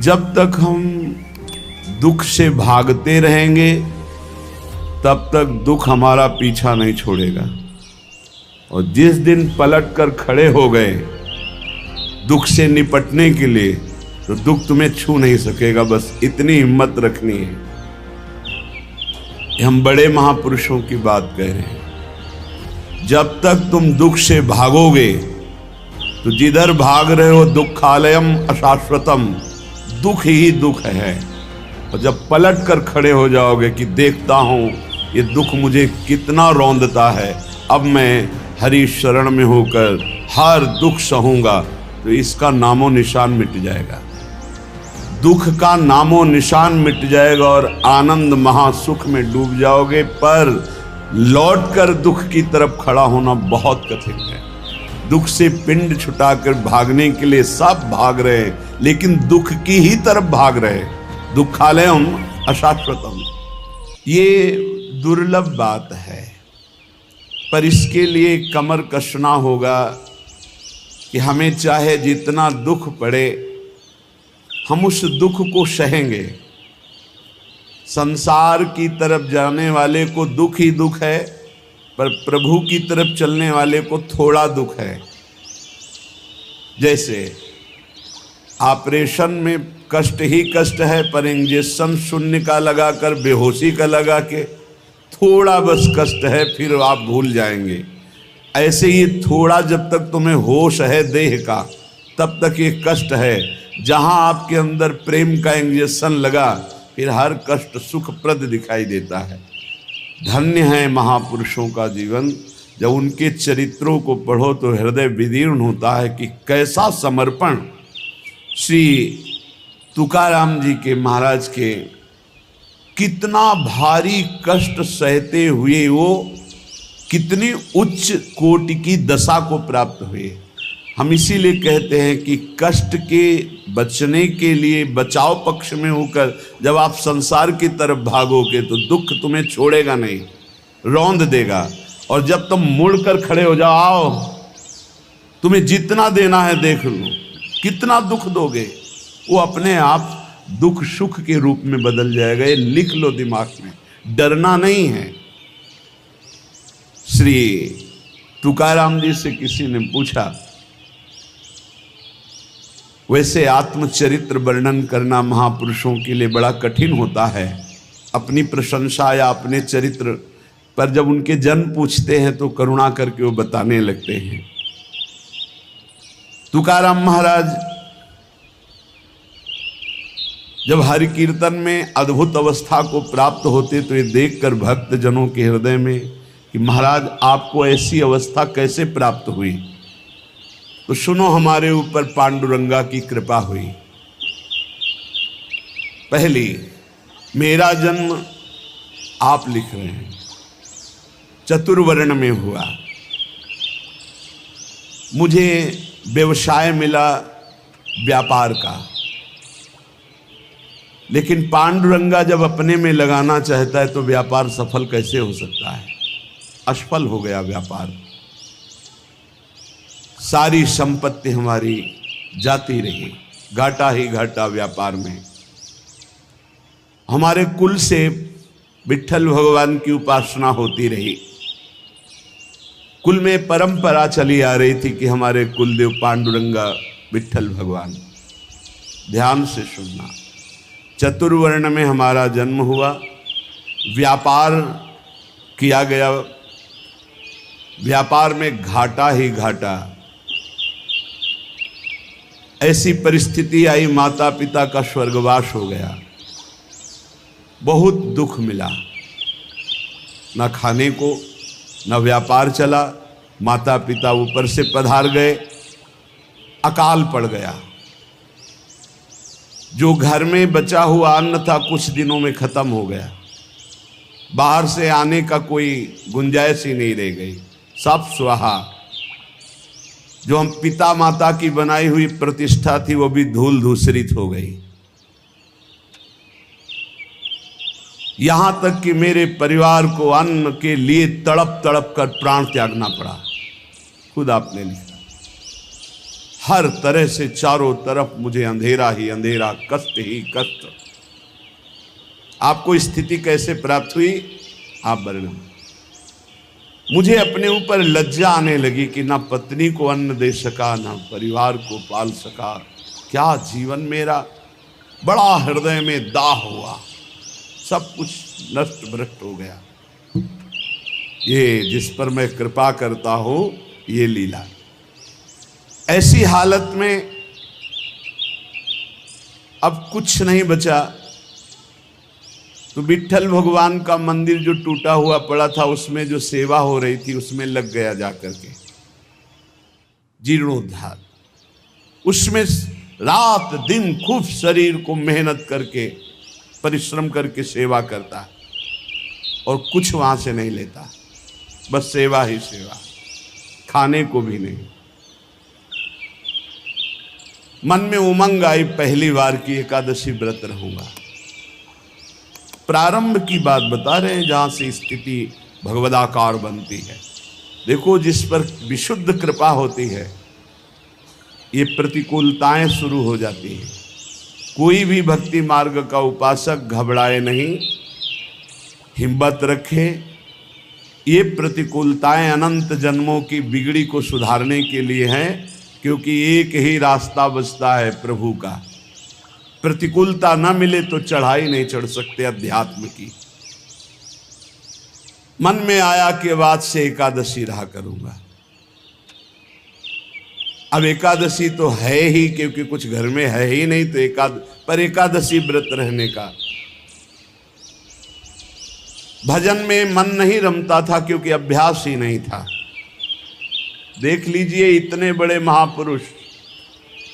जब तक हम दुख से भागते रहेंगे तब तक दुख हमारा पीछा नहीं छोड़ेगा, और जिस दिन पलट कर खड़े हो गए दुख से निपटने के लिए तो दुख तुम्हें छू नहीं सकेगा। बस इतनी हिम्मत रखनी है। हम बड़े महापुरुषों की बात कह रहे हैं। जब तक तुम दुख से भागोगे तो जिधर भाग रहे हो दुखालयम अशाश्वतम, दुख ही दुख है। और जब पलट कर खड़े हो जाओगे कि देखता हूं ये दुख मुझे कितना रौंदता है, अब मैं हरि शरण में होकर हर दुख सहूंगा, तो इसका नामो निशान मिट जाएगा। दुख का नामो निशान मिट जाएगा और आनंद महासुख में डूब जाओगे। पर लौटकर दुख की तरफ खड़ा होना बहुत कठिन है। दुख से पिंड छुटाकर भागने के लिए सब भाग रहे हैं, लेकिन दुख की ही तरफ भाग रहे हैं। दुखालयम अशाश्वतम, ये दुर्लभ बात है। पर इसके लिए कमर कसना होगा कि हमें चाहे जितना दुख पड़े हम उस दुख को सहेंगे। संसार की तरफ जाने वाले को दुख ही दुख है, पर प्रभु की तरफ चलने वाले को थोड़ा दुख है। जैसे ऑपरेशन में कष्ट ही कष्ट है, पर इंजेक्शन शून्य का लगाकर बेहोशी का लगा के थोड़ा बस कष्ट है, फिर आप भूल जाएंगे। ऐसे ही थोड़ा जब तक तुम्हें होश है देह का तब तक ये कष्ट है। जहां आपके अंदर प्रेम का इंजेक्शन लगा फिर हर कष्ट सुखप्रद दिखाई देता है। धन्य है महापुरुषों का जीवन। जब उनके चरित्रों को पढ़ो तो हृदय विदीर्ण होता है कि कैसा समर्पण श्री तुकाराम जी के महाराज के, कितना भारी कष्ट सहते हुए वो कितनी उच्च कोटि की दशा को प्राप्त हुए। हम इसीलिए कहते हैं कि कष्ट के बचने के लिए बचाव पक्ष में होकर जब आप संसार की तरफ भागोगे तो दुख तुम्हें छोड़ेगा नहीं, रौंद देगा। और जब तुम मुड़कर खड़े हो जाओ, आओ तुम्हें जितना देना है देख लो, कितना दुख दोगे, वो अपने आप दुख सुख के रूप में बदल जाएगा। ये लिख लो दिमाग में, डरना नहीं है। श्री तुकाराम जी से किसी ने पूछा, वैसे आत्मचरित्र वर्णन करना महापुरुषों के लिए बड़ा कठिन होता है, अपनी प्रशंसा या अपने चरित्र, पर जब उनके जन पूछते हैं तो करुणा करके वो बताने लगते हैं। तुकाराम महाराज जब हरि कीर्तन में अद्भुत अवस्था को प्राप्त होते तो ये देखकर भक्त जनों के हृदय में कि महाराज आपको ऐसी अवस्था कैसे प्राप्त हुई, तो सुनो हमारे ऊपर पांडुरंगा की कृपा हुई। पहली, मेरा जन्म आप लिख रहे हैं चतुर्वर्ण में हुआ। मुझे व्यवसाय मिला व्यापार का, लेकिन पांडुरंगा जब अपने में लगाना चाहता है तो व्यापार सफल कैसे हो सकता है। असफल हो गया व्यापार, सारी संपत्ति हमारी जाती रही, घाटा ही घाटा व्यापार में। हमारे कुल से विट्ठल भगवान की उपासना होती रही। कुल में परंपरा चली आ रही थी कि हमारे कुलदेव पांडुरंगा विट्ठल भगवान। ध्यान से सुनना, चतुर्वर्ण में हमारा जन्म हुआ, व्यापार किया गया, व्यापार में घाटा ही घाटा। ऐसी परिस्थिति आई, माता पिता का स्वर्गवास हो गया, बहुत दुख मिला, न खाने को न व्यापार चला, माता पिता ऊपर से पधार गए, अकाल पड़ गया। जो घर में बचा हुआ अन्न था कुछ दिनों में खत्म हो गया, बाहर से आने का कोई गुंजाइश ही नहीं रह गई, सब स्वाहा। जो हम पिता माता की बनाई हुई प्रतिष्ठा थी वो भी धूल धूसरित हो गई। यहां तक कि मेरे परिवार को अन्न के लिए तड़प तड़प कर प्राण त्यागना पड़ा, खुद आपने लिखा। हर तरह से चारों तरफ मुझे अंधेरा ही अंधेरा, कष्ट ही कष्ट। आपको स्थिति कैसे प्राप्त हुई आप वर्णन। मुझे अपने ऊपर लज्जा आने लगी कि ना पत्नी को अन्न दे सका, ना परिवार को पाल सका। क्या जीवन मेरा, बड़ा हृदय में दाह हुआ, सब कुछ नष्ट भ्रष्ट हो गया। ये जिस पर मैं कृपा करता हूं ये लीला। ऐसी हालत में अब कुछ नहीं बचा, तो विट्ठल भगवान का मंदिर जो टूटा हुआ पड़ा था उसमें जो सेवा हो रही थी उसमें लग गया जाकर के, जीर्णोद्धार। उसमें रात दिन खूब शरीर को मेहनत करके परिश्रम करके सेवा करता और कुछ वहां से नहीं लेता, बस सेवा ही सेवा, खाने को भी नहीं। मन में उमंग आई, पहली बार की एकादशी व्रत रहूंगा। प्रारंभ की बात बता रहे हैं जहां से स्थिति भगवदाकार बनती है। देखो जिस पर विशुद्ध कृपा होती है ये प्रतिकूलताएं शुरू हो जाती हैं। कोई भी भक्ति मार्ग का उपासक घबराए नहीं, हिम्मत रखे। ये प्रतिकूलताएं अनंत जन्मों की बिगड़ी को सुधारने के लिए हैं, क्योंकि एक ही रास्ता बचता है प्रभु का। प्रतिकूलता न मिले तो चढ़ाई नहीं चढ़ सकते अध्यात्म की। मन में आया कि बाद से एकादशी रहा करूंगा। अब एकादशी तो है ही, क्योंकि कुछ घर में है ही नहीं, तो पर एकादशी व्रत रहने का। भजन में मन नहीं रमता था क्योंकि अभ्यास ही नहीं था। देख लीजिए इतने बड़े महापुरुष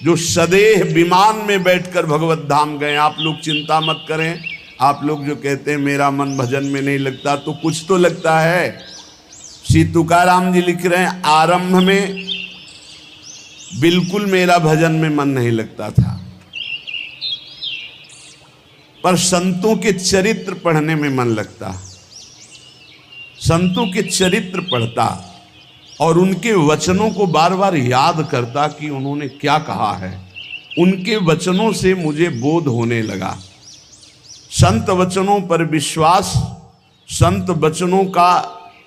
जो सदेह विमान में बैठकर भगवत धाम गए। आप लोग चिंता मत करें, आप लोग जो कहते हैं मेरा मन भजन में नहीं लगता, तो कुछ तो लगता है। श्री तुकाराम जी लिख रहे हैं आरंभ में बिल्कुल मेरा भजन में मन नहीं लगता था, पर संतों के चरित्र पढ़ने में मन लगता। संतों के चरित्र पढ़ता और उनके वचनों को बार बार याद करता कि उन्होंने क्या कहा है। उनके वचनों से मुझे बोध होने लगा। संत वचनों पर विश्वास, संत वचनों का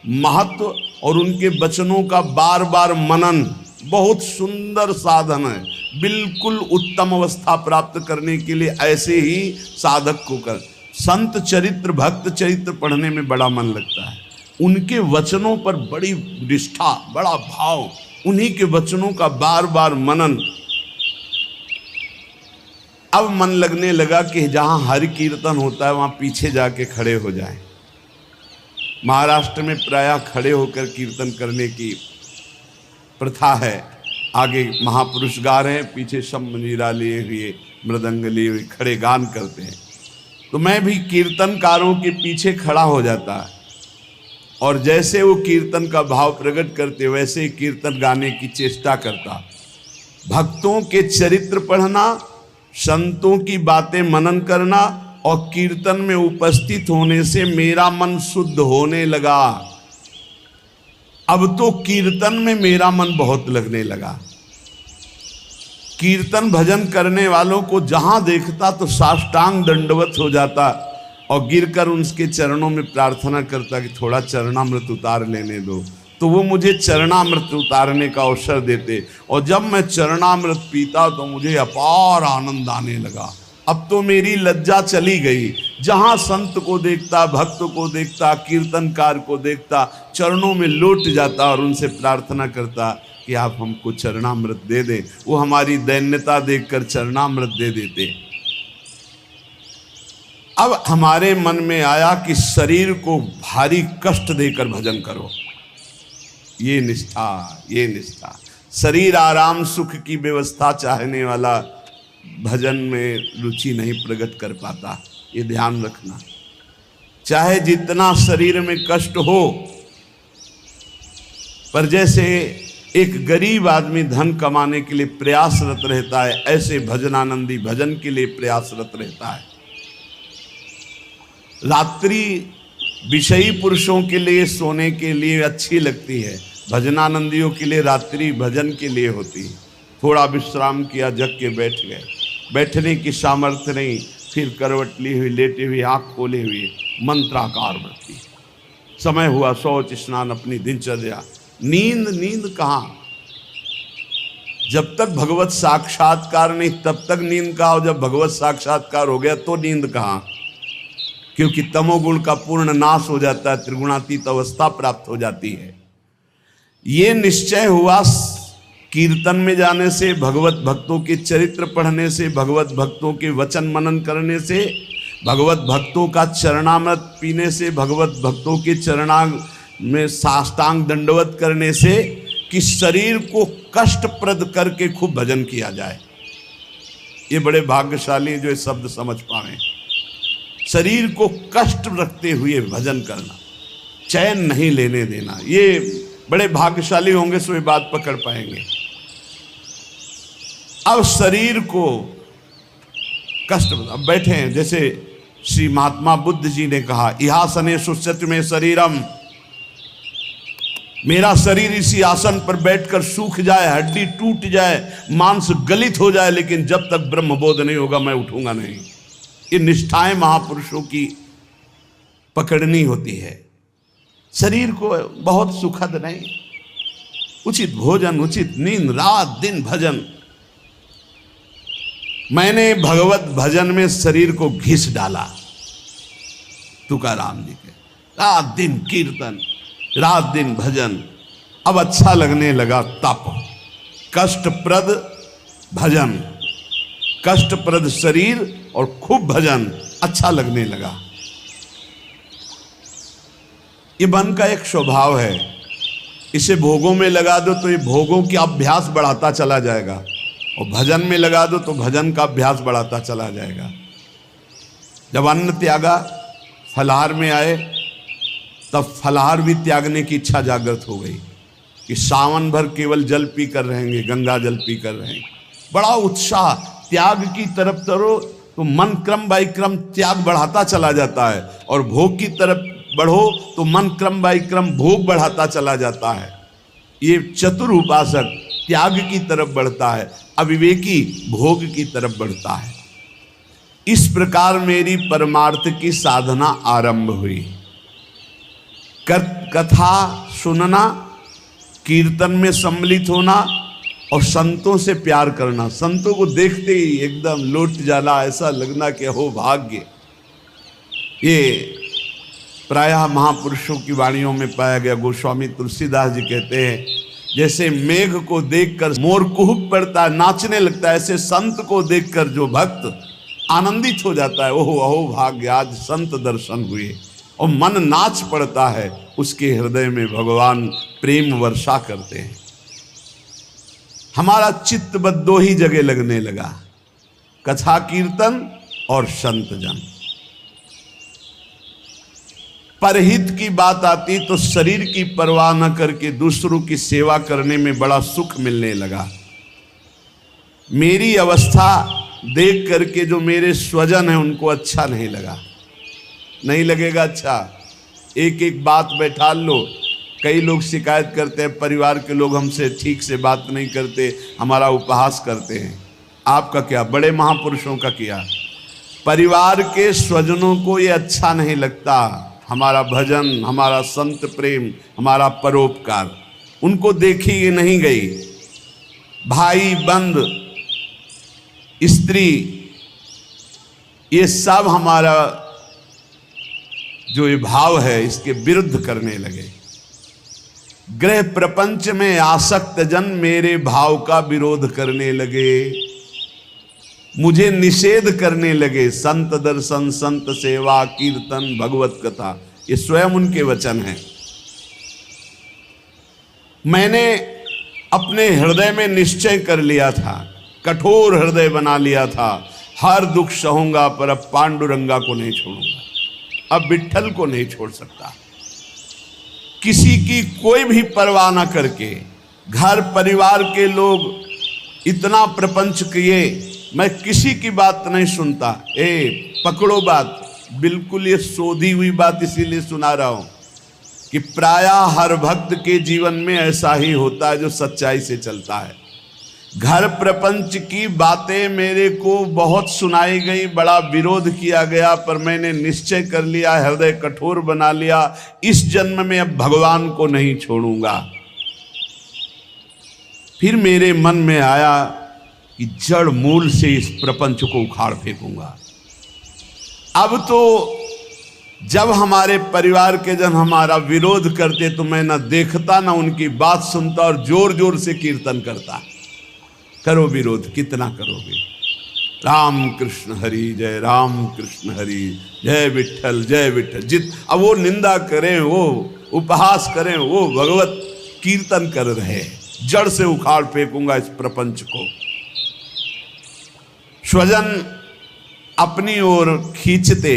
महत्व और उनके वचनों का बार बार मनन बहुत सुंदर साधन है। बिल्कुल उत्तम अवस्था प्राप्त करने के लिए ऐसे ही साधक को कर। संत चरित्र, भक्त चरित्र पढ़ने में बड़ा मन लगता है। उनके वचनों पर बड़ी निष्ठा, बड़ा भाव, उन्हीं के वचनों का बार बार मनन। अब मन लगने लगा कि जहां हरि कीर्तन होता है वहां पीछे जाके खड़े हो जाएं। महाराष्ट्र में प्रायः खड़े होकर कीर्तन करने की प्रथा है। आगे महापुरुष गा रहे हैं, पीछे सब मंजीरा लिए हुए, मृदंग लिए हुए खड़े गान करते हैं। तो मैं भी कीर्तनकारों के पीछे खड़ा हो जाता और जैसे वो कीर्तन का भाव प्रकट करते वैसे ही कीर्तन गाने की चेष्टा करता। भक्तों के चरित्र पढ़ना, संतों की बातें मनन करना और कीर्तन में उपस्थित होने से मेरा मन शुद्ध होने लगा। अब तो कीर्तन में मेरा मन बहुत लगने लगा। कीर्तन भजन करने वालों को जहां देखता तो साष्टांग दंडवत हो जाता और गिरकर उनके चरणों में प्रार्थना करता कि थोड़ा चरणामृत उतार लेने दो। तो वो मुझे चरणामृत उतारने का अवसर देते और जब मैं चरणामृत पीता तो मुझे अपार आनंद आने लगा। अब तो मेरी लज्जा चली गई। जहां संत को देखता, भक्त को देखता, कीर्तनकार को देखता, चरणों में लौट जाता और उनसे प्रार्थना करता कि आप हमको चरणामृत दे दें। वो हमारी दैन्यता देखकर चरणामृत दे देते। अब हमारे मन में आया कि शरीर को भारी कष्ट देकर भजन करो। ये निष्ठा, ये निष्ठा। शरीर आराम सुख की व्यवस्था चाहने वाला भजन में रुचि नहीं प्रकट कर पाता। ये ध्यान रखना। चाहे जितना शरीर में कष्ट हो, पर जैसे एक गरीब आदमी धन कमाने के लिए प्रयासरत रहता है, ऐसे भजनानंदी भजन के लिए प्रयासरत रहता है। रात्रि विषयी पुरुषों के लिए सोने के लिए अच्छी लगती है, भजनानंदियों के लिए रात्रि भजन के लिए होती है। थोड़ा विश्राम किया, जग के बैठ गए। बैठने की सामर्थ्य नहीं, फिर करवट ली हुई, लेटे हुए, आँख खोले हुए, मंत्राकार वृत्ति। समय हुआ शौच स्नान, अपनी दिनचर्या। नींद कहाँ? जब तक भगवत साक्षात्कार नहीं तब तक नींद कहाँ, और जब भगवत साक्षात्कार हो गया तो नींद कहाँ? क्योंकि तमोगुण का पूर्ण नाश हो जाता है, त्रिगुणातीत अवस्था प्राप्त हो जाती है। ये निश्चय हुआ कीर्तन में जाने से, भगवत भक्तों के चरित्र पढ़ने से, भगवत भक्तों के वचन मनन करने से, भगवत भक्तों का चरणामृत पीने से, भगवत भक्तों के चरणांग में साष्टांग दंडवत करने से, कि शरीर को कष्टप्रद करके खूब भजन किया जाए। ये बड़े भाग्यशाली जो ये शब्द समझ पाए। शरीर को कष्ट रखते हुए भजन करना, चैन नहीं लेने देना, ये बड़े भाग्यशाली होंगे सो ये बात पकड़ पाएंगे। अब शरीर को कष्ट, अब बैठे हैं, जैसे श्री महात्मा बुद्ध जी ने कहा, इहासने सुसत्य में शरीरम, मेरा शरीर इसी आसन पर बैठकर सूख जाए, हड्डी टूट जाए, मांस गलित हो जाए, लेकिन जब तक ब्रह्मबोध नहीं होगा मैं उठूंगा नहीं। ये निष्ठाएं महापुरुषों की पकड़नी होती है। शरीर को बहुत सुखद नहीं, उचित भोजन, उचित नींद, रात दिन भजन। मैंने भगवत भजन में शरीर को घिस डाला, तुकाराम जी के। रात दिन कीर्तन, रात दिन भजन, अब अच्छा लगने लगा तप। कष्टप्रद भजन, कष्टप्रद शरीर और खूब भजन, अच्छा लगने लगा। ये मन का एक स्वभाव है, इसे भोगों में लगा दो तो ये भोगों की अभ्यास बढ़ाता चला जाएगा, और भजन में लगा दो तो भजन का अभ्यास बढ़ाता चला जाएगा। जब अन्न त्यागा, फलाहार में आए, तब फलाहार भी त्यागने की इच्छा जागृत हो गई कि सावन भर केवल जल पी कर रहेंगे, गंगा जल पी कर रहेंगे। बड़ा उत्साह, त्याग की तरफ तरो तो मन क्रम बाई क्रम त्याग बढ़ाता चला जाता है, और भोग की तरफ बढ़ो तो मन क्रम बाई क्रम भोग बढ़ाता चला जाता है। ये चतुर उपासक त्याग की तरफ बढ़ता है, अविवेकी भोग की तरफ बढ़ता है। इस प्रकार मेरी परमार्थ की साधना आरंभ हुई। कथा सुनना, कीर्तन में सम्मिलित होना और संतों से प्यार करना। संतों को देखते ही एकदम लौट जाना, ऐसा लगना कि हो भाग्य। ये प्रायः महापुरुषों की वाणियों में पाया गया। गोस्वामी तुलसीदास जी कहते हैं, जैसे मेघ को देखकर मोर कुहुक पड़ता है, नाचने लगता है, ऐसे संत को देखकर जो भक्त आनंदित हो जाता है, ओहो अहो भाग्य, आज संत दर्शन हुए, और मन नाच पड़ता है, उसके हृदय में भगवान प्रेम वर्षा करते हैं। हमारा चित्त बस दो ही जगह लगने लगा, कथा कीर्तन और संत जन। परहित की बात आती तो शरीर की परवाह न करके दूसरों की सेवा करने में बड़ा सुख मिलने लगा। मेरी अवस्था देख करके जो मेरे स्वजन हैं उनको अच्छा नहीं लगा, नहीं लगेगा अच्छा। एक एक बात बैठा लो। कई लोग शिकायत करते हैं, परिवार के लोग हमसे ठीक से बात नहीं करते, हमारा उपहास करते हैं। आपका क्या, बड़े महापुरुषों का किया। परिवार के स्वजनों को ये अच्छा नहीं लगता, हमारा भजन, हमारा संत प्रेम, हमारा परोपकार, उनको देखी नहीं गई। भाई बंद, स्त्री, ये सब हमारा जो ये भाव है इसके विरुद्ध करने लगे। ग्रह प्रपंच में आसक्त जन मेरे भाव का विरोध करने लगे, मुझे निषेध करने लगे। संत दर्शन, संत सेवा, कीर्तन, भगवत कथा, ये स्वयं उनके वचन हैं। मैंने अपने हृदय में निश्चय कर लिया था, कठोर हृदय बना लिया था, हर दुख सहूंगा पर अब पांडुरंगा को नहीं छोड़ूंगा, अब विट्ठल को नहीं छोड़ सकता। किसी की कोई भी परवाह ना करके, घर परिवार के लोग इतना प्रपंच किए, मैं किसी की बात नहीं सुनता। पकड़ो बात, बिल्कुल ये सोधी हुई बात इसीलिए सुना रहा हूं कि प्रायः हर भक्त के जीवन में ऐसा ही होता है जो सच्चाई से चलता है। घर प्रपंच की बातें मेरे को बहुत सुनाई गई, बड़ा विरोध किया गया, पर मैंने निश्चय कर लिया, हृदय कठोर बना लिया, इस जन्म में अब भगवान को नहीं छोड़ूंगा। फिर मेरे मन में आया कि जड़ मूल से इस प्रपंच को उखाड़ फेंकूंगा। अब तो जब हमारे परिवार के जन हमारा विरोध करते तो मैं ना देखता ना उनकी बात सुनता और जोर जोर से कीर्तन करता। करो विरोध, कितना करोगे। राम कृष्ण हरि जय, राम कृष्ण हरि जय, विठ्ठल जय विठ्ठल। अब वो निंदा करें, वो उपहास करें, वो भगवत कीर्तन कर रहे, जड़ से उखाड़ फेंकूंगा इस प्रपंच को। स्वजन अपनी ओर खींचते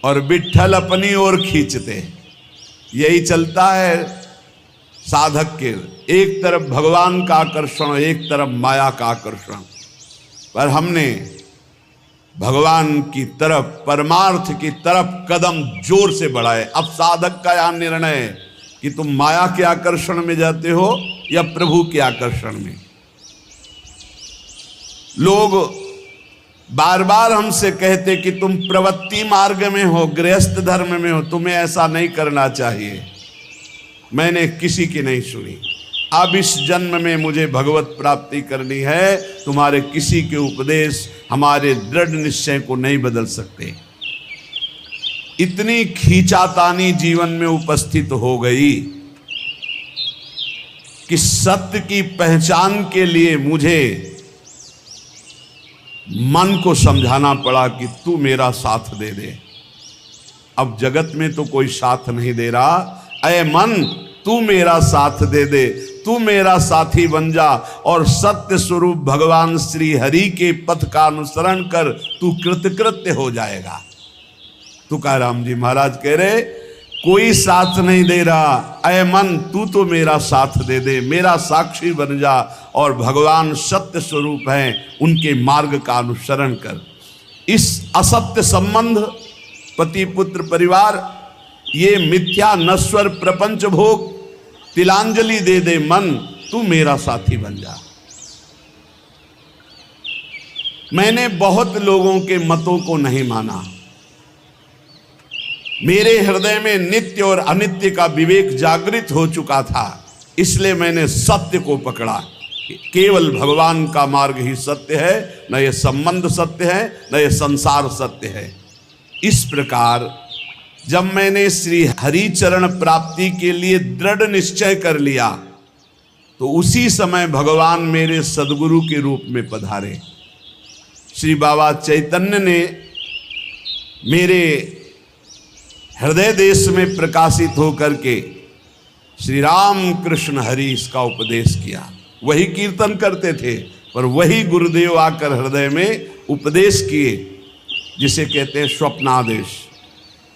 और विठ्ठल अपनी ओर खींचते, यही चलता है साधक के। एक तरफ भगवान का आकर्षण, एक तरफ माया का आकर्षण। पर हमने भगवान की तरफ, परमार्थ की तरफ कदम जोर से बढ़ाए। अब साधक का यहां निर्णय है कि तुम माया के आकर्षण में जाते हो या प्रभु के आकर्षण में। लोग बार बार हमसे कहते कि तुम प्रवृत्ति मार्ग में हो, गृहस्थ धर्म में हो, तुम्हें ऐसा नहीं करना चाहिए। मैंने किसी की नहीं सुनी। अब इस जन्म में मुझे भगवत प्राप्ति करनी है, तुम्हारे किसी के उपदेश हमारे दृढ़ निश्चय को नहीं बदल सकते। इतनी खींचातानी जीवन में उपस्थित हो गई कि सत्य की पहचान के लिए मुझे मन को समझाना पड़ा कि तू मेरा साथ दे दे। अब जगत में तो कोई साथ नहीं दे रहा, अय मन तू मेरा साथ दे दे, तू मेरा साथी बन जा और सत्य स्वरूप भगवान श्री हरि के पथ का अनुसरण कर, तू कृतकृत्य हो जाएगा। तुकाराम जी महाराज कह रहे कोई साथ नहीं दे रहा, अय मन तू तो मेरा साथ दे दे, मेरा साक्षी बन जा और भगवान सत्य स्वरूप हैं, उनके मार्ग का अनुसरण कर। इस असत्य संबंध, पति पुत्र परिवार, ये मिथ्या नश्वर प्रपंच भोग, तिलांजलि दे दे मन, तू मेरा साथी बन जा। मैंने बहुत लोगों के मतों को नहीं माना। मेरे हृदय में नित्य और अनित्य का विवेक जागृत हो चुका था, इसलिए मैंने सत्य को पकड़ा। केवल भगवान का मार्ग ही सत्य है, न ये संबंध सत्य है, न ये संसार सत्य है। इस प्रकार जब मैंने श्री हरि चरण प्राप्ति के लिए दृढ़ निश्चय कर लिया, तो उसी समय भगवान मेरे सदगुरु के रूप में पधारे। श्री बाबा चैतन्य ने मेरे हृदय देश में प्रकाशित होकर के श्री राम कृष्ण हरि इसका उपदेश किया। वही कीर्तन करते थे, पर वही गुरुदेव आकर हृदय में उपदेश किए, जिसे कहते हैं स्वप्नादेश।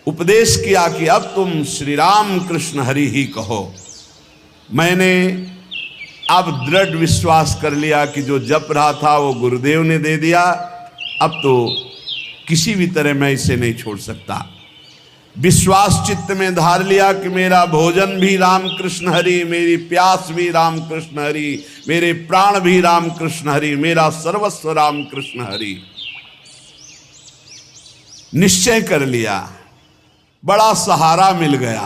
उपदेश किया कि अब तुम श्री राम कृष्ण हरि ही कहो। मैंने अब दृढ़ विश्वास कर लिया कि जो जप रहा था वो गुरुदेव ने दे दिया, अब तो किसी भी तरह मैं इसे नहीं छोड़ सकता। विश्वास चित्त में धार लिया कि मेरा भोजन भी राम कृष्ण हरि, मेरी प्यास भी राम कृष्ण हरि, मेरे प्राण भी राम कृष्ण हरि, मेरा सर्वस्व राम कृष्ण हरि। निश्चय कर लिया, बड़ा सहारा मिल गया।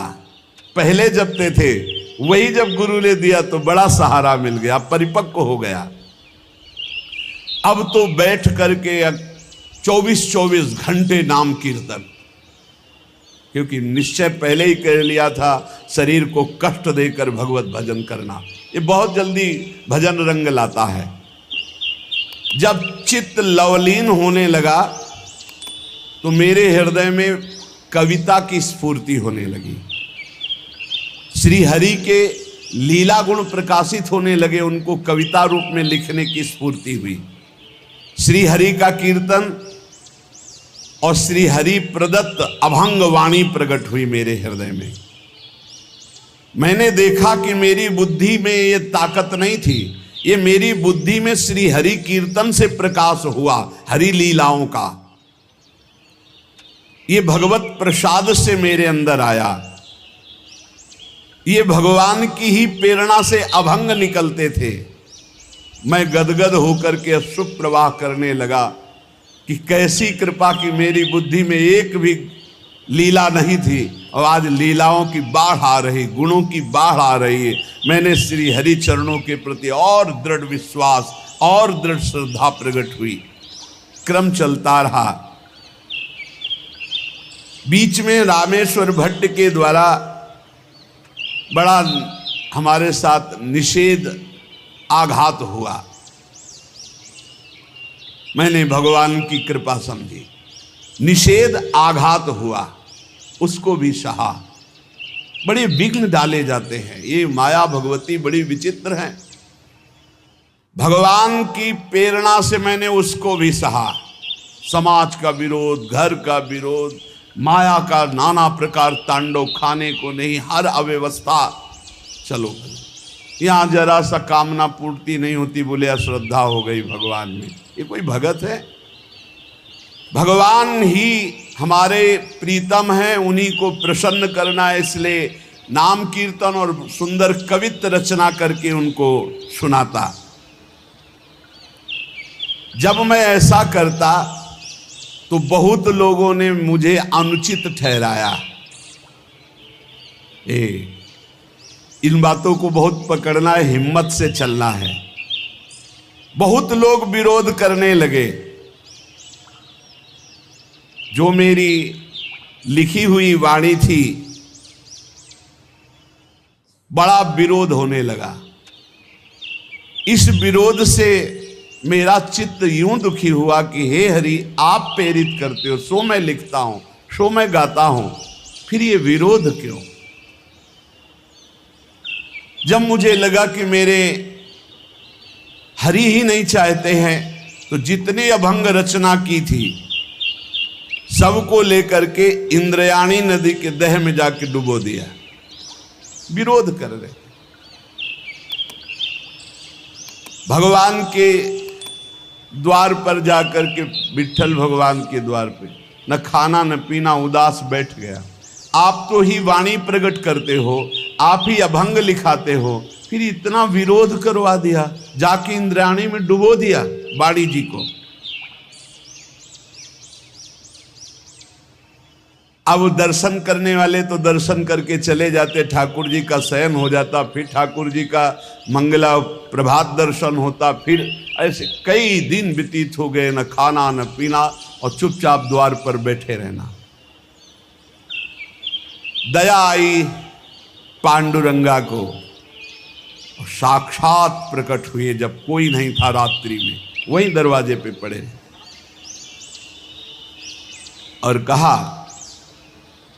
पहले जपते थे, वही जब गुरु ने दिया तो बड़ा सहारा मिल गया, परिपक्व हो गया। अब तो बैठ करके 24-24 घंटे नाम कीर्तन, क्योंकि निश्चय पहले ही कर लिया था शरीर को कष्ट देकर भगवत भजन करना। ये बहुत जल्दी भजन रंग लाता है। जब चित्त लवलीन होने लगा तो मेरे हृदय में कविता की स्फूर्ति होने लगी। श्री हरि के लीला गुण प्रकाशित होने लगे, उनको कविता रूप में लिखने की स्फूर्ति हुई। श्री हरि का कीर्तन और श्री हरि प्रदत्त अभंग वाणी प्रकट हुई मेरे हृदय में। मैंने देखा कि मेरी बुद्धि में ये ताकत नहीं थी, ये मेरी बुद्धि में श्री हरि कीर्तन से प्रकाश हुआ, हरि लीलाओं का। ये भगवत प्रसाद से मेरे अंदर आया। ये भगवान की ही प्रेरणा से अभंग निकलते थे। मैं गदगद होकर के अश्रु प्रवाह करने लगा कि कैसी कृपा की मेरी बुद्धि में एक भी लीला नहीं थी और आज लीलाओं की बाढ़ आ रही, गुणों की बाढ़ आ रही है। मैंने श्री हरि चरणों के प्रति और दृढ़ विश्वास और दृढ़ श्रद्धा प्रकट हुई। क्रम चलता रहा। बीच में रामेश्वर भट्ट के द्वारा बड़ा हमारे साथ निषेध आघात हुआ। मैंने भगवान की कृपा समझी, निषेध आघात हुआ, उसको भी सहा। बड़े विघ्न डाले जाते हैं। ये माया भगवती बड़ी विचित्र है। भगवान की प्रेरणा से मैंने उसको भी सहा। समाज का विरोध, घर का विरोध, माया का नाना प्रकार तांडव, खाने को नहीं, हर अव्यवस्था। चलो यहाँ जरा सा कामना पूर्ति नहीं होती, बोले अश्रद्धा हो गई भगवान में। ये कोई भगत है? भगवान ही हमारे प्रीतम हैं, उन्हीं को प्रसन्न करना है। इसलिए नाम कीर्तन और सुंदर कवित्व रचना करके उनको सुनाता। जब मैं ऐसा करता तो बहुत लोगों ने मुझे अनुचित ठहराया। इन बातों को बहुत पकड़ना है, हिम्मत से चलना है। बहुत लोग विरोध करने लगे। जो मेरी लिखी हुई वाणी थी, बड़ा विरोध होने लगा। इस विरोध से मेरा चित्त यूं दुखी हुआ कि हे हरि, आप प्रेरित करते हो, सो मैं लिखता हूं, सो मैं गाता हूं, फिर ये विरोध क्यों? जब मुझे लगा कि मेरे हरि ही नहीं चाहते हैं, तो जितने अभंग रचना की थी सबको लेकर के इंद्रयाणी नदी के दह में जाके डुबो दिया। विरोध कर रहे। भगवान के द्वार पर जाकर के, विट्ठल भगवान के द्वार पे, न खाना न पीना, उदास बैठ गया। आप तो ही वाणी प्रकट करते हो, आप ही अभंग लिखाते हो, फिर इतना विरोध करवा दिया, जाके इंद्रायणी में डुबो दिया बाड़ी जी को। अब दर्शन करने वाले तो दर्शन करके चले जाते, ठाकुर जी का शयन हो जाता, फिर ठाकुर जी का मंगला प्रभात दर्शन होता, फिर ऐसे कई दिन व्यतीत हो गए, न खाना न पीना और चुपचाप द्वार पर बैठे रहना। दया आई पांडुरंगा को, साक्षात प्रकट हुए जब कोई नहीं था रात्रि में, वहीं दरवाजे पे पड़े और कहा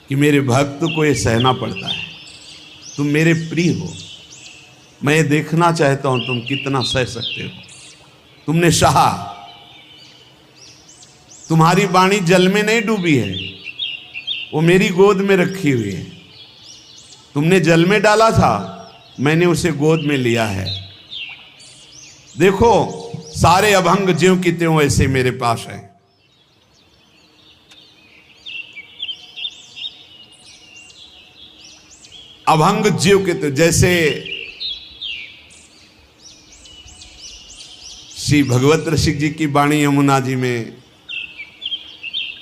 कि मेरे भक्त को ये सहना पड़ता है, तुम मेरे प्रिय हो, मैं ये देखना चाहता हूं तुम कितना सह सकते हो। तुमने सहा, तुम्हारी वाणी जल में नहीं डूबी है, वो मेरी गोद में रखी हुई है। तुमने जल में डाला था, मैंने उसे गोद में लिया है। देखो सारे अभंग ज्यों की त्यों ऐसे मेरे पास है। अभंग ज्यों के त्यों, जैसे श्री भगवत रसिक जी की वाणी यमुना जी में,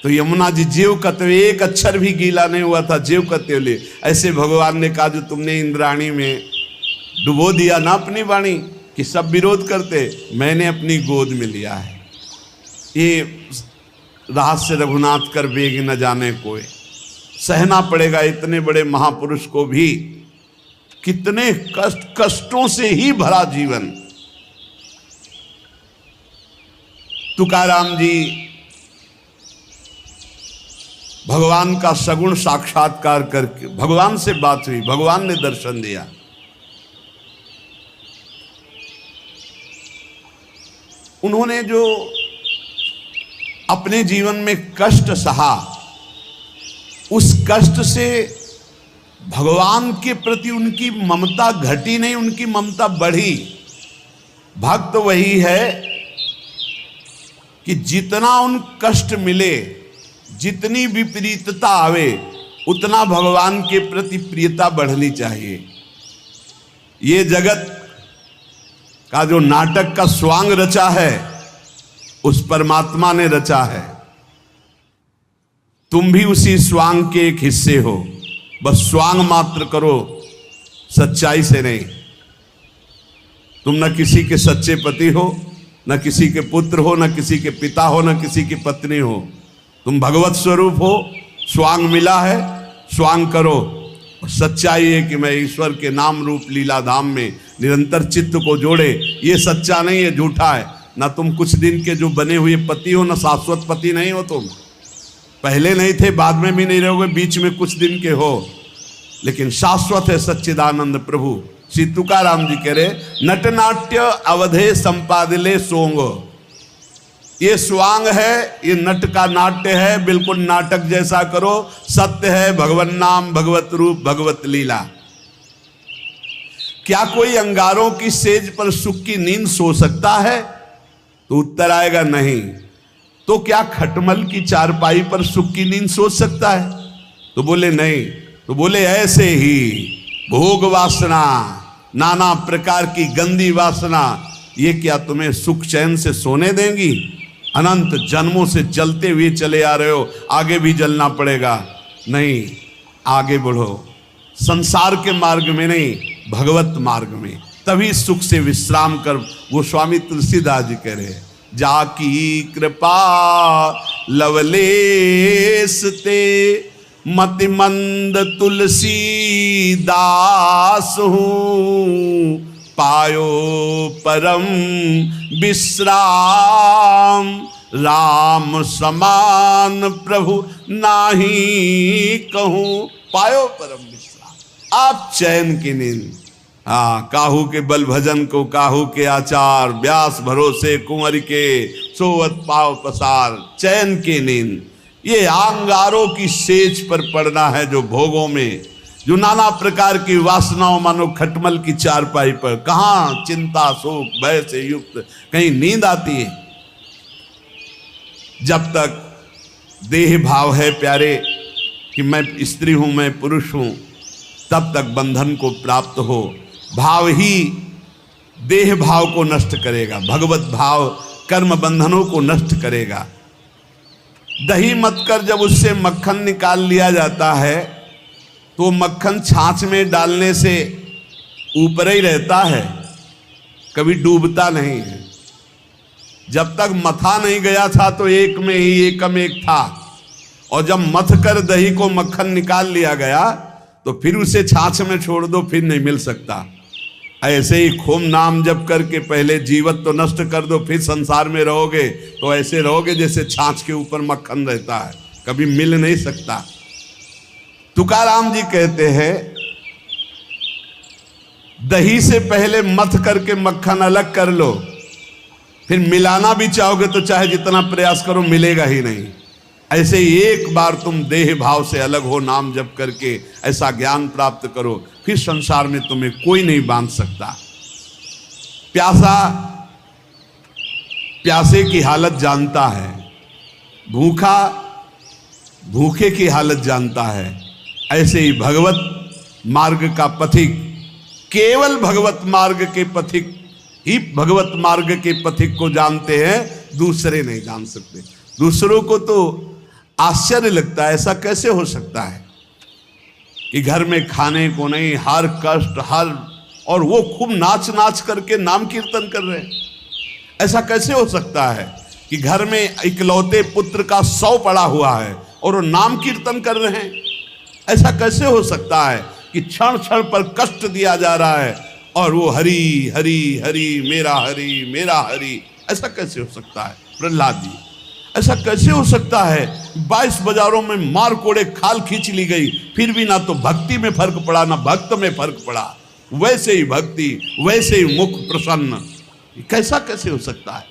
तो यमुना जी ज्यों कत्व, एक अक्षर भी गीला नहीं हुआ था, ज्यों कत्व ले। ऐसे भगवान ने कहा जो तुमने इंद्राणी में डुबो दिया ना अपनी वाणी, कि सब विरोध करते, मैंने अपनी गोद में लिया है। ये रहस्य रघुनाथ कर बेग न जाने कोई। सहना पड़ेगा इतने बड़े महापुरुष को भी, कितने कष्टों से ही भरा जीवन। तुकाराम जी भगवान का सगुण साक्षात्कार करके, भगवान से बात हुई, भगवान ने दर्शन दिया। उन्होंने जो अपने जीवन में कष्ट सहा, उस कष्ट से भगवान के प्रति उनकी ममता घटी नहीं, उनकी ममता बढ़ी। भक्त वही है कि जितना उन कष्ट मिले, जितनी विपरीतता आवे, उतना भगवान के प्रति प्रियता बढ़नी चाहिए। ये जगत का जो नाटक का स्वांग रचा है उस परमात्मा ने रचा है। तुम भी उसी स्वांग के एक हिस्से हो, बस स्वांग मात्र करो, सच्चाई से नहीं। तुम न किसी के सच्चे पति हो, न किसी के पुत्र हो, न किसी के पिता हो, न किसी की पत्नी हो। तुम भगवत स्वरूप हो, स्वांग मिला है, स्वांग करो। सच्चाई है कि मैं ईश्वर के नाम रूप लीला धाम में निरंतर चित्त को जोड़े। ये सच्चा नहीं है, झूठा है। ना तुम कुछ दिन के जो बने हुए पति हो, ना शाश्वत पति नहीं हो। तुम पहले नहीं थे, बाद में भी नहीं रहोगे, बीच में कुछ दिन के हो, लेकिन शाश्वत है सच्चिदानंद प्रभु। श्री तुकाराम जी कह रहे नटनाट्य अवधे संपादिले सोंग। ये स्वांग है, ये नट का नाट्य है, बिल्कुल नाटक जैसा करो। सत्य है भगवन नाम, भगवत रूप, भगवत लीला। क्या कोई अंगारों की सेज पर सुख की नींद सो सकता है? तो उत्तर आएगा नहीं। तो क्या खटमल की चारपाई पर सुख की नींद सो सकता है? तो बोले नहीं। तो बोले ऐसे ही भोग वासना, नाना प्रकार की गंदी वासना, ये क्या तुम्हें सुख चैन से सोने देंगी? अनंत जन्मों से जलते हुए चले आ रहे हो, आगे भी जलना पड़ेगा। नहीं, आगे बढ़ो, संसार के मार्ग में नहीं, भगवत मार्ग में, तभी सुख से विश्राम कर। वो स्वामी तुलसीदास जी कह रहे हैं जाकी कृपा लवलेस ते मति मंद तुलसी दास हूँ, पायो परम विश्राम, राम समान प्रभु नाही कहूँ। पायो परम विश्राम, आप चैन की नींद। हाँ, काहू के बल भजन को काहू के आचार, व्यास भरोसे कुंवर के सोवत पाव पसार। चैन की नींद ये अंगारों की सेज पर पड़ना है, जो भोगों में, जो नाना प्रकार की वासनाओं, मानो खटमल की चारपाई पर। कहाँ चिंता शोक भय से युक्त कहीं नींद आती है? जब तक देह भाव है प्यारे कि मैं स्त्री हूं, मैं पुरुष हूं, तब तक बंधन को प्राप्त हो। भाव ही देह भाव को नष्ट करेगा, भगवत भाव कर्म बंधनों को नष्ट करेगा। दही मत कर जब उससे मक्खन निकाल लिया जाता है तो मक्खन छाछ में डालने से ऊपर ही रहता है, कभी डूबता नहीं है। जब तक मथा नहीं गया था तो एक में ही एकम एक था, और जब मथ कर दही को मक्खन निकाल लिया गया तो फिर उसे छाछ में छोड़ दो, फिर नहीं मिल सकता। ऐसे ही खूब नाम जप करके पहले जीवत तो नष्ट कर दो, फिर संसार में रहोगे तो ऐसे रहोगे जैसे छाछ के ऊपर मक्खन रहता है, कभी मिल नहीं सकता। तुकाराम जी कहते हैं दही से पहले मथ करके मक्खन अलग कर लो, फिर मिलाना भी चाहोगे तो चाहे जितना प्रयास करो मिलेगा ही नहीं। ऐसे ही एक बार तुम देह भाव से अलग हो, नाम जप करके ऐसा ज्ञान प्राप्त करो, फिर संसार में तुम्हें कोई नहीं बांध सकता। प्यासा प्यासे की हालत जानता है, भूखा भूखे की हालत जानता है। ऐसे ही भगवत मार्ग का पथिक, केवल भगवत मार्ग के पथिक ही भगवत मार्ग के पथिक को जानते हैं, दूसरे नहीं जान सकते। दूसरों को तो आश्चर्य लगता है, ऐसा कैसे हो सकता है कि घर में खाने को नहीं, हर कष्ट हर, और वो खूब नाच नाच करके नाम कीर्तन कर रहे हैं। ऐसा कैसे हो सकता है कि घर में इकलौते पुत्र का 100 पड़ा हुआ है और वो नाम कीर्तन कर रहे हैं? ऐसा कैसे हो सकता है कि क्षण क्षण पर कष्ट दिया जा रहा है और वो हरि हरि हरि मेरा हरि मेरा हरि? ऐसा कैसे हो सकता है प्रहलाद जी? ऐसा कैसे हो सकता है? 22 बाजारों में मार कोड़े खाल खींच ली गई, फिर भी ना तो भक्ति में फर्क पड़ा ना भक्त में फर्क पड़ा। वैसे ही भक्ति, वैसे ही मुख प्रसन्न, कैसा कैसे हो सकता है?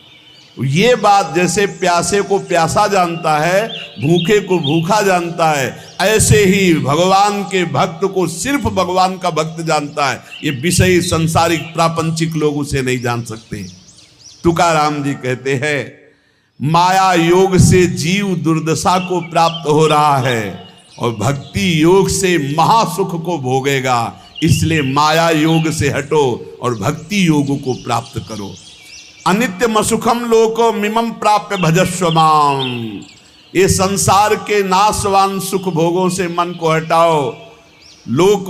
ये बात जैसे प्यासे को प्यासा जानता है, भूखे को भूखा जानता है, ऐसे ही भगवान के भक्त को सिर्फ भगवान का भक्त जानता है। ये विषयी सांसारिक प्रापंचिक लोग उसे नहीं जान सकते। तुकाराम जी कहते हैं माया योग से जीव दुर्दशा को प्राप्त हो रहा है और भक्ति योग से महासुख को भोगेगा। इसलिए माया योग से हटो और भक्ति योग को प्राप्त करो। अनित्यम असुखम लोको मिमम प्राप्य भजस्व माम। ये संसार के नाशवान सुख भोगों से मन को हटाओ। लोक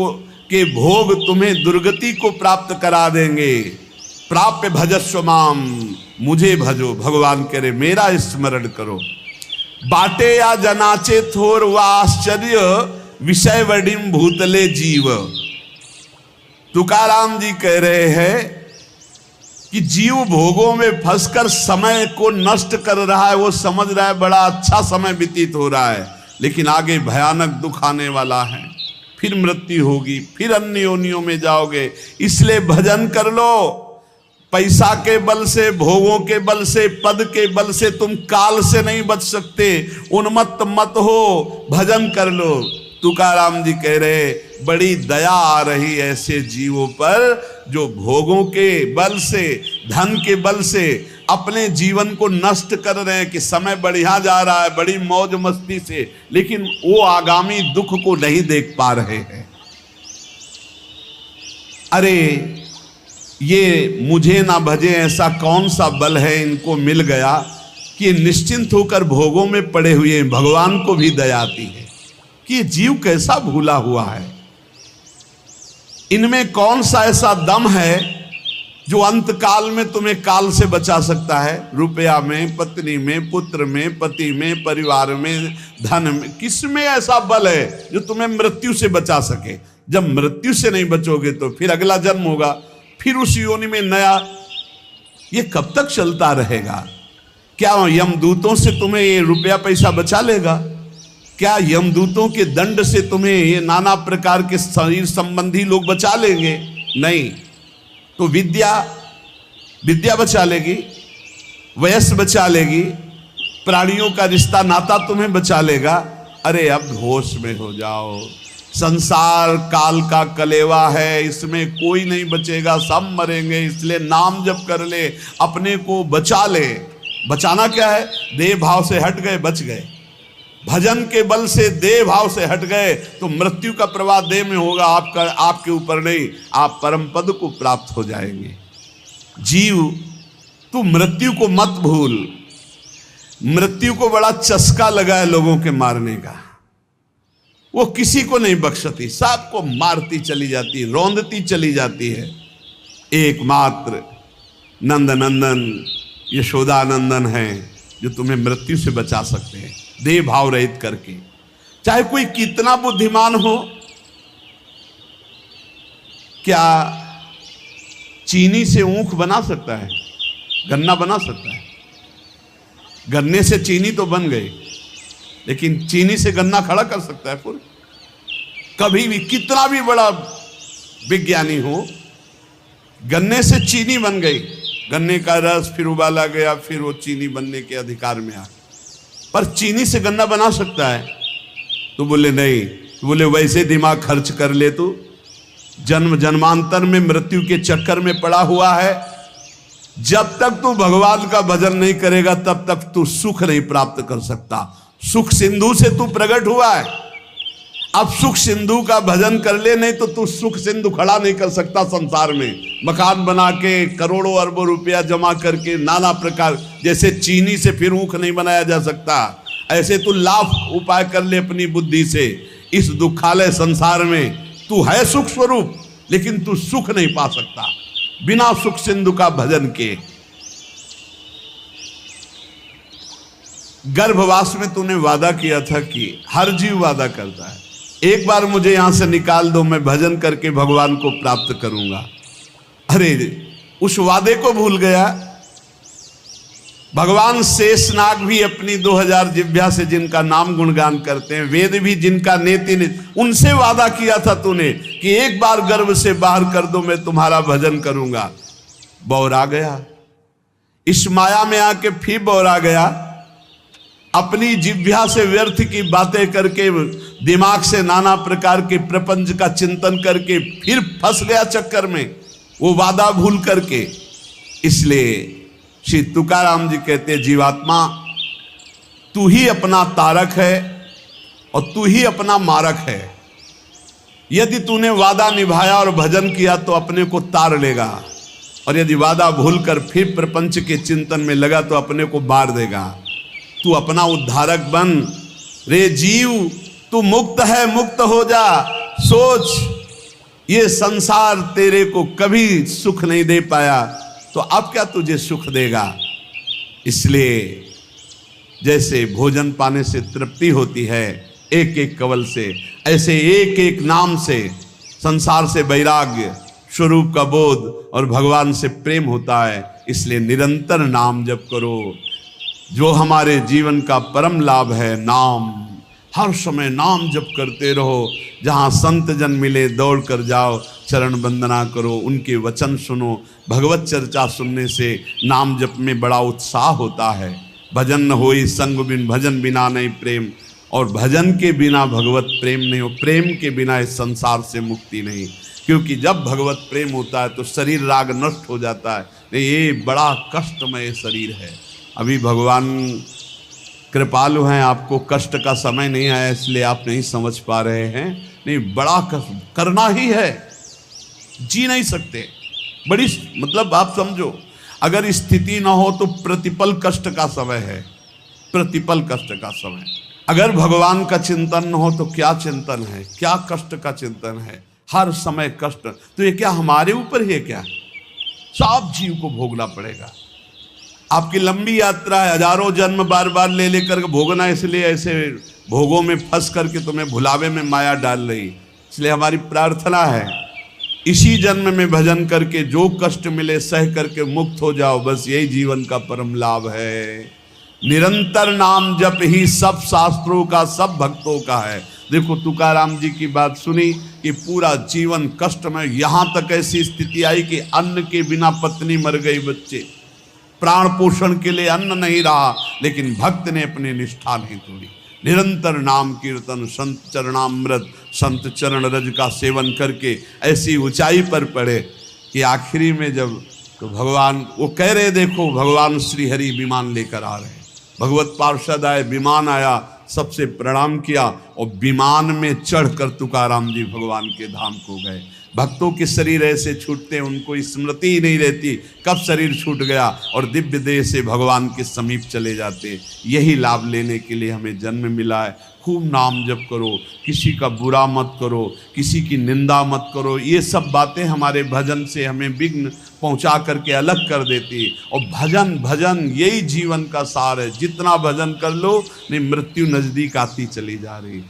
के भोग तुम्हें दुर्गति को प्राप्त करा देंगे। प्राप्य भजस्व माम, मुझे भजो। भगवान कह रहे मेरा स्मरण करो। बाटे या जनाचे थोर व आश्चर्य विषय वडिम भूतले जीव। तुकाराम जी कह रहे हैं कि जीव भोगों में फंसकर समय को नष्ट कर रहा है। वो समझ रहा है बड़ा अच्छा समय व्यतीत हो रहा है, लेकिन आगे भयानक दुख आने वाला है। फिर मृत्यु होगी, फिर अन्य योनियों में जाओगे। इसलिए भजन कर लो। पैसा के बल से, भोगों के बल से, पद के बल से तुम काल से नहीं बच सकते। उन्मत्त मत हो, भजन कर लो। तुकाराम जी कह रहे बड़ी दया आ रही ऐसे जीवों पर जो भोगों के बल से, धन के बल से अपने जीवन को नष्ट कर रहे हैं कि समय बढ़िया जा रहा है बड़ी मौज मस्ती से, लेकिन वो आगामी दुख को नहीं देख पा रहे हैं। अरे ये मुझे ना भजे ऐसा कौन सा बल है इनको मिल गया कि निश्चिंत होकर भोगों में पड़े हुए हैं। भगवान को भी दया आती है कि ये जीव कैसा भूला हुआ है। इनमें कौन सा ऐसा दम है जो अंत काल में तुम्हें काल से बचा सकता है। रुपया में, पत्नी में, पुत्र में, पति में, परिवार में, धन में, किस में ऐसा बल है जो तुम्हें मृत्यु से बचा सके। जब मृत्यु से नहीं बचोगे तो फिर अगला जन्म होगा, फिर उस योनि में नया। ये कब तक चलता रहेगा? क्या यमदूतों से तुम्हें ये रुपया पैसा बचा लेगा? क्या यमदूतों के दंड से तुम्हें ये नाना प्रकार के शरीर संबंधी लोग बचा लेंगे? नहीं। तो विद्या बचा लेगी, वयस बचा लेगी, प्राणियों का रिश्ता नाता तुम्हें बचा लेगा। अरे अब होश में हो जाओ। संसार काल का कलेवा है, इसमें कोई नहीं बचेगा, सब मरेंगे। इसलिए नाम जप कर ले, अपने को बचा ले। बचाना क्या है? देह भाव से हट गए, बच गए। भजन के बल से देह भाव से हट गए तो मृत्यु का प्रवाह देह में होगा, आपका आपके ऊपर नहीं। आप परम पद को प्राप्त हो जाएंगे। जीव तू मृत्यु को मत भूल। मृत्यु को बड़ा चस्का लगा है लोगों के मारने का। वो किसी को नहीं बख्शती, सबको मारती चली जाती, रौंदती चली जाती है। एकमात्र नंद नंदन यशोदानंदन है जो तुम्हें मृत्यु से बचा सकते हैं, देह भाव रहित करके। चाहे कोई कितना बुद्धिमान हो, क्या चीनी से ऊख बना सकता है? गन्ना बना सकता है? गन्ने से चीनी तो बन गई, लेकिन चीनी से गन्ना खड़ा कर सकता है फिर? कभी भी कितना भी बड़ा विज्ञानी हो, गन्ने से चीनी बन गई, गन्ने का रस फिर उबाला गया, फिर वो चीनी बनने के अधिकार में आ। पर चीनी से गन्ना बना सकता है? तो बोले नहीं। तो बोले वैसे दिमाग खर्च कर ले, तू जन्म जन्मांतर में मृत्यु के चक्कर में पड़ा हुआ है। जब तक तू भगवान का भजन नहीं करेगा तब तक तू सुख नहीं प्राप्त कर सकता। सुख सिंधु से तू प्रकट हुआ है, अब सुख सिंधु का भजन कर ले, नहीं तो तू सुख सिंधु खड़ा नहीं कर सकता संसार में। मकान बना के करोड़ों अरबों रुपया जमा करके नाना प्रकार, जैसे चीनी से फिर ऊख नहीं बनाया जा सकता, ऐसे तू लाख उपाय कर ले अपनी बुद्धि से। इस दुखालय संसार में तू है सुख स्वरूप, लेकिन तू सुख नहीं पा सकता बिना सुख सिंधु का भजन के। गर्भवास में तूने वादा किया था कि हर जीव वादा करता है, एक बार मुझे यहां से निकाल दो, मैं भजन करके भगवान को प्राप्त करूंगा। अरे उस वादे को भूल गया। भगवान शेषनाग भी अपनी 2000 जिह्वा से जिनका नाम गुणगान करते हैं, वेद भी जिनका नेति ने, उनसे वादा किया था तूने कि एक बार गर्भ से बाहर कर दो, मैं तुम्हारा भजन करूंगा। बौरा गया, इस माया में आके फिर बौरा गया। अपनी जिह्वा से व्यर्थ की बातें करके, दिमाग से नाना प्रकार के प्रपंच का चिंतन करके फिर फंस गया चक्कर में, वो वादा भूल करके। इसलिए श्री तुकाराम जी कहते जीवात्मा तू ही अपना तारक है और तू ही अपना मारक है। यदि तूने वादा निभाया और भजन किया तो अपने को तार लेगा, और यदि वादा भूलकर फिर प्रपंच के चिंतन में लगा तो अपने को बार देगा। तू अपना उद्धारक बन रे जीव, तू मुक्त है, मुक्त हो जा। सोच ये संसार तेरे को कभी सुख नहीं दे पाया, तो अब क्या तुझे सुख देगा। इसलिए जैसे भोजन पाने से तृप्ति होती है एक एक कवल से, ऐसे एक एक नाम से संसार से वैराग्य, स्वरूप का बोध और भगवान से प्रेम होता है। इसलिए निरंतर नाम जप करो, जो हमारे जीवन का परम लाभ है। नाम, हर समय नाम जप करते रहो। जहाँ संत जन मिले दौड़ कर जाओ, चरण वंदना करो, उनके वचन सुनो। भगवत चर्चा सुनने से नाम जप में बड़ा उत्साह होता है। भजन न होई संग बिन, भजन बिना नहीं प्रेम, और भजन के बिना भगवत प्रेम नहीं हो। प्रेम के बिना इस संसार से मुक्ति नहीं, क्योंकि जब भगवत प्रेम होता है तो शरीर राग नष्ट हो जाता है। नहीं, ये बड़ा कष्टमय शरीर है। अभी भगवान कृपालु हैं, आपको कष्ट का समय नहीं आया इसलिए आप नहीं समझ पा रहे हैं। नहीं, बड़ा कष्ट करना ही है, जी नहीं सकते। बड़ी मतलब आप समझो, अगर स्थिति ना हो तो प्रतिपल कष्ट का समय है, प्रतिपल कष्ट का समय। अगर भगवान का चिंतन न हो तो क्या चिंतन है, क्या कष्ट का चिंतन है। हर समय कष्ट, तो ये क्या हमारे ऊपर ही है क्या? सब जीव को भोगना पड़ेगा। आपकी लंबी यात्रा है, हजारों जन्म बार बार ले लेकर भोगना, इसलिए ऐसे भोगों में फंस करके तुम्हें भुलावे में माया डाल रही। इसलिए हमारी प्रार्थना है, इसी जन्म में भजन करके जो कष्ट मिले सह करके मुक्त हो जाओ। बस यही जीवन का परम लाभ है। निरंतर नाम जप ही सब शास्त्रों का, सब भक्तों का है। देखो तुकाराम जी की बात सुनी कि पूरा जीवन कष्ट में, यहाँ तक ऐसी स्थिति आई कि अन्न के बिना पत्नी मर गई, बच्चे प्राण पोषण के लिए अन्न नहीं रहा, लेकिन भक्त ने अपनी निष्ठा नहीं तोड़ी। निरंतर नाम कीर्तन, संत चरणामृत, संत चरण रज का सेवन करके ऐसी ऊंचाई पर पड़े कि आखिरी में जब तो भगवान वो कह रहे, देखो भगवान श्री हरि विमान लेकर आ रहे। भगवत पार्षद आए, विमान आया, सबसे प्रणाम किया और विमान में चढ़कर तुकाराम जी भगवान के धाम को गए। भक्तों के शरीर ऐसे छूटते, उनको स्मृति ही नहीं रहती कब शरीर छूट गया, और दिव्य देह से भगवान के समीप चले जाते। यही लाभ लेने के लिए हमें जन्म मिला है। खूब नाम जप करो, किसी का बुरा मत करो, किसी की निंदा मत करो। ये सब बातें हमारे भजन से हमें विघ्न पहुंचा करके अलग कर देती। और भजन भजन यही जीवन का सार है। जितना भजन कर लो, नहीं मृत्यु नजदीक आती चली जा रही।